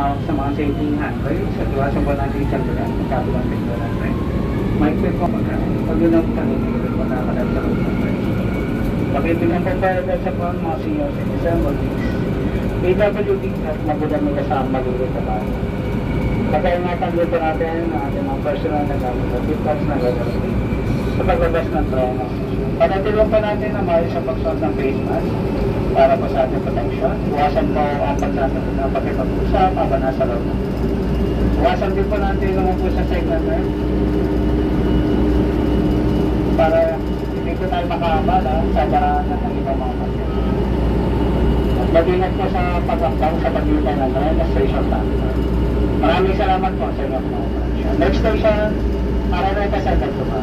tumawag sa mga safety handler sa iwasan po natin sa lugar, magkabilang tingnan natin. Mic po po magkaroon. Pag yun ang panginigil po nakakalat sa lugar natin. Pag-ibigyan po pa agad sa po mga senior citizen, PWD at magulang may kasama malulot na ba. Pag-aingatan dito natin ang ating mga personal na gamit at details na gagawin sa paglabas ng trauma. Panatulong pa natin na maayos sa pagsuot ng face mask para po sa ating protection. Iwasan po ang pagsasagot ng pagkipag-usap habang nasa loob. Iwasan din po natin naman po sa segment para hindi po tayo makaabala sa paraanan ng ibang mga pasyente. At mag-ingat po sa pag-akbang sa pagitan ng registration platform. Maraming salamat po sa inyong mga operasyon. Next station, Araneta Center po ba?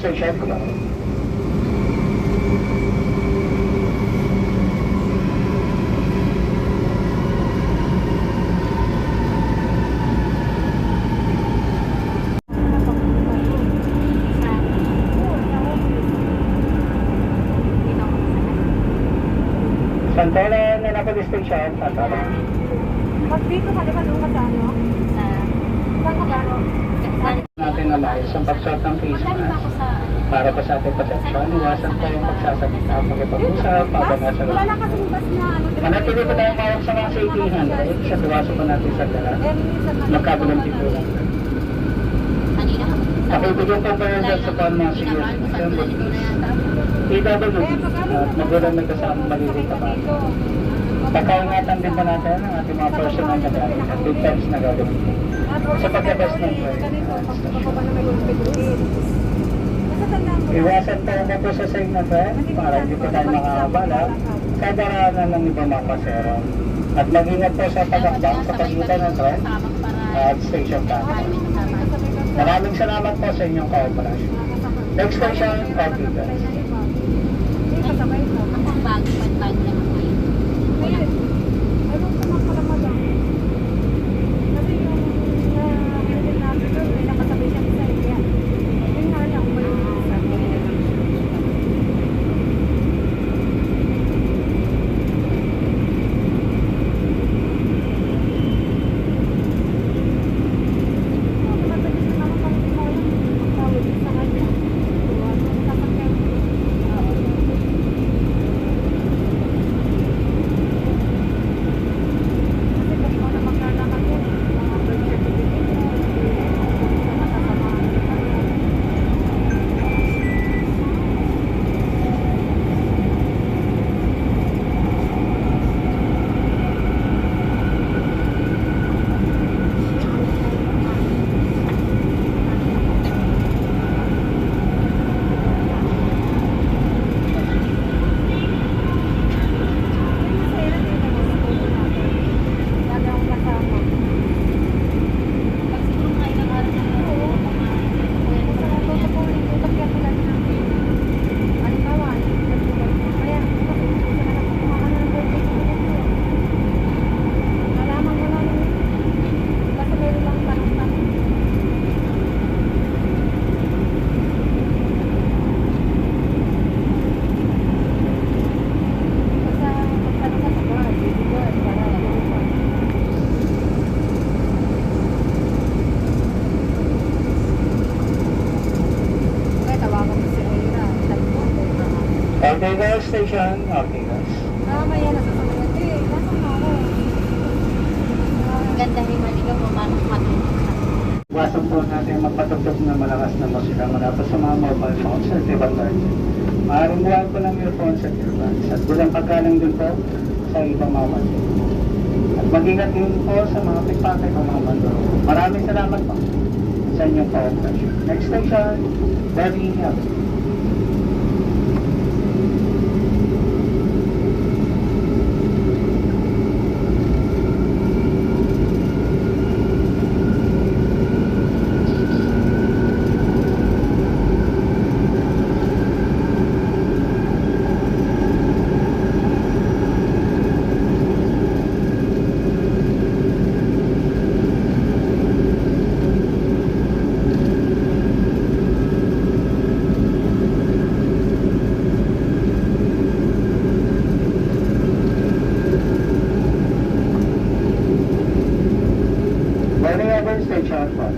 Station ko lang. Santolan, Annapolis Station, Santolan. Pag dito ka, di ba doon ka sa ano? Saan ka ba? Natin na maayos ang pagsuot ng face mask para pa sa ating protection. Iwasan po yung pagsasabita at magkipag-usap habang nasa loob. Wala lang kasing bus na ano. Manatili po tayong mawag sa mga safety handler sa iwasan po natin sa dala. Magkabilang dito lang. Pakibigyan po pa yung sa pang mga senior citizen, PWD at magulang may kasama maliliit na ba. Pagkaingatan din po natin ang ating mga personal na gamit at details na gagawin sa paglabas ng iwasan po na po sa segment para hindi po tayo makakabala sa daraanan ng ibang mga pasero. At mag-ingat po sa pagakbang sa pagitan ng tren at station platform. Maraming salamat po sa inyong kooperasyon. Next station, Ortigas. Ang bago lang ako eh. Okay guys, station. Okay guys. Maya na sa sasabihin. Nasaan na ako? Ang ganda ni Maligaw, matulog na. Iwasan po natin magpatugtog na malakas na musika mula po sa mga mobile phones at ibang gadget. Maaaring buwan po ng earphones at earbuds at walang pagkalang din po sa ibang mga mandalo. At mag-ingat din po sa mga pickpocket o mga mandalo. Maraming salamat po sa inyong cooperation. Next station, Bali Hills. Bali Station po.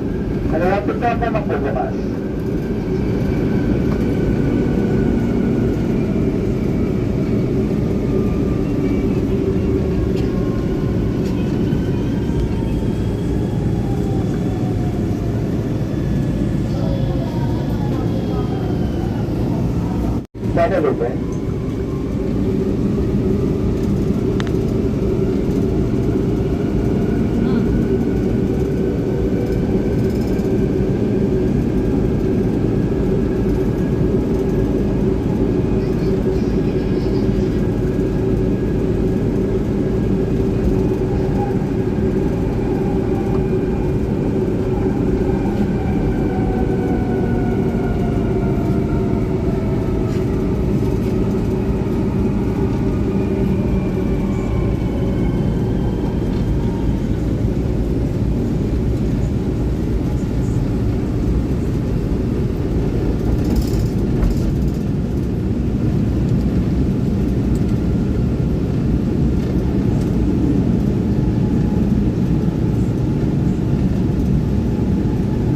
Malapit na po magbubukas. Guadalupe.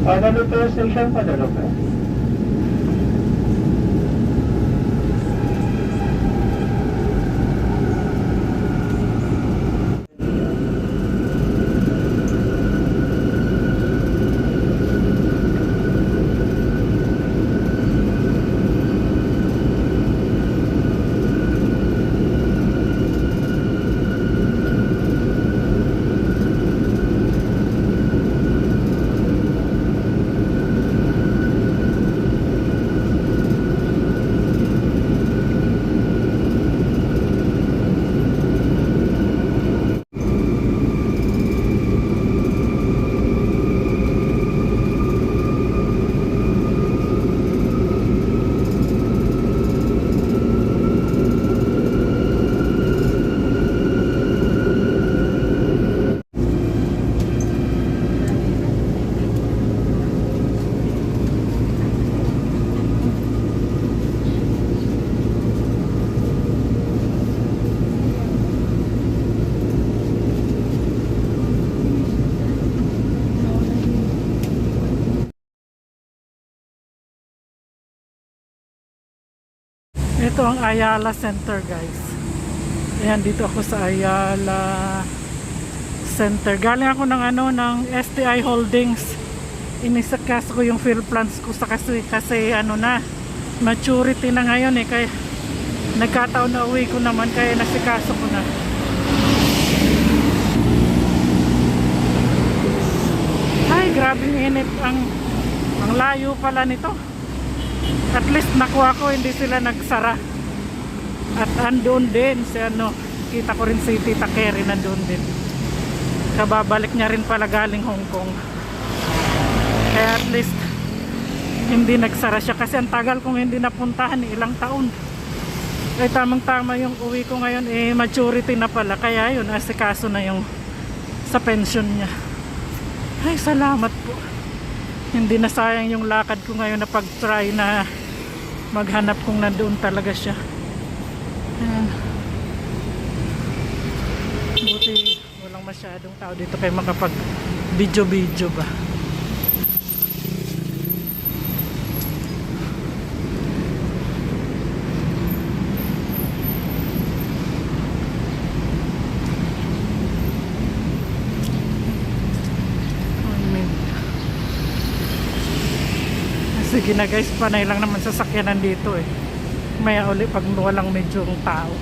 Guadalupe Station, Guadalupe. Ito ang Ayala Center guys. Ayan, dito ako sa Ayala Center. Galing ako ng STI Holdings. Inisakas ko yung field plans ko sa kasi maturity na ngayon eh. Kaya nagkataon na uwi ko naman kaya nasikaso ko na. Ay, grabing init. Ang layo pala nito. At least nakuha ko hindi sila nagsara. At andun din si kita ko rin si Tita Kerry nandun din. Kababalik niya rin pala galing Hong Kong. Kaya at least hindi nagsara siya kasi ang tagal kong hindi napuntahan ilang taon. Ay tamang tama yung uwi ko ngayon maturity na pala. Kaya yun asikaso na yung sa pension niya. Ay salamat po. Hindi na sayang yung lakad ko ngayon na pag-try na maghanap kung nandoon talaga siya. Ayan. Buti walang masyadong tao dito kaya makapag video ba. Sige na guys, panay lang naman sasakyanan dito eh. Maya uli pag walang medyo tao.